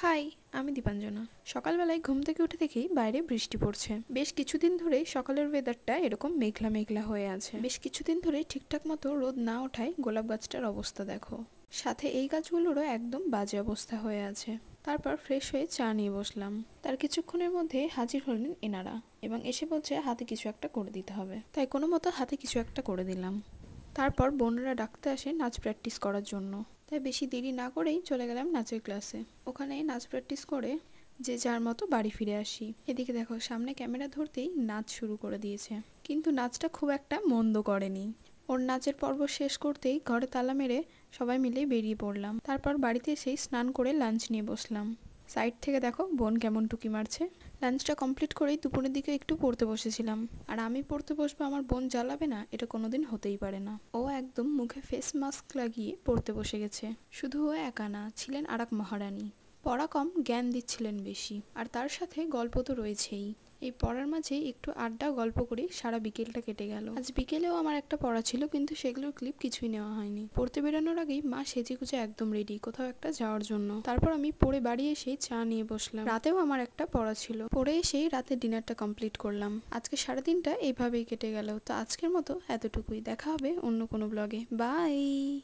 High, আমি দীপাঞ্জনা। সকালবেলায় ঘুম থেকে উঠে দেখি বাইরে বৃষ্টি পড়ছে। বেশ কিছুদিন ধরেই সকালের ওয়েদারটা এরকম মেঘলা মেঘলা হয়ে আছে। বেশ কিছুদিন ধরে ঠিকঠাক মতো রোদ না ওঠায় গোলাপ গাছটার অবস্থা দেখো। সাথে এই গাছগুলোরও একদম বাজে অবস্থা হয়ে আছে। তারপর ফ্রেশ হয়ে চা নিয়ে বসলাম। তার কিছুক্ষণের মধ্যে হাজির হলেন এনারা এবং এসে বলছে হাতে কিছু একটা করে দিতে হবে। তাই কোনো মতো হাতে কিছু একটা করে দিলাম। তারপর বোনরা ডাকতে আসে নাচ প্র্যাকটিস করার জন্য। তাই বেশি দেরি না করেই চলে গেলাম নাচের ক্লাসে। ওখানে নাচ প্র্যাকটিস করে যে যার মতো বাড়ি ফিরে আসি। এদিকে দেখো, সামনে ক্যামেরা ধরতেই নাচ শুরু করে দিয়েছে, কিন্তু নাচটা খুব একটা মন্দ করেনি। ওর নাচের পর্ব শেষ করতেই ঘরে তালা মেরে সবাই মিলে বেরিয়ে পড়লাম। তারপর বাড়িতে এসেই স্নান করে লাঞ্চ নিয়ে বসলাম। সাইড থেকে দেখো বোন কেমন টুকি মারছে। লাঞ্চটা কমপ্লিট করেই দুপুরের দিকে একটু পড়তে বসেছিলাম। আর আমি পড়তে বসবো, আমার বোন জ্বালাবে না, এটা কোনোদিন হতেই পারে না। ও একদম মুখে ফেস মাস্ক লাগিয়ে পড়তে বসে গেছে। শুধু ও একা না, ছিলেন আর এক মহারানী। পড়া কম, জ্ঞান দিচ্ছিলেন বেশি। আর তার সাথে গল্প তো রয়েছেই। এই পড়ার মাঝে একটু আড্ডা গল্প করে সারা বিকেলটা কেটে গেল। আজ বিকেলেও আমার একটা পড়া ছিল, কিন্তু সেগুলোর ক্লিপ কিছুই নেওয়া হয়নি। পড়তে বেরোনোর আগেই মা সেজে গুজে একদম রেডি কোথাও একটা যাওয়ার জন্য। তারপর আমি পড়ে বাড়ি এসেই চা নিয়ে বসলাম। রাতেও আমার একটা পড়া ছিল, পড়ে এসেই রাতে ডিনারটা কমপ্লিট করলাম। আজকে সারাদিনটা এইভাবেই কেটে গেল। তো আজকের মতো এতটুকুই। দেখা হবে অন্য কোনো ব্লগে। বাই।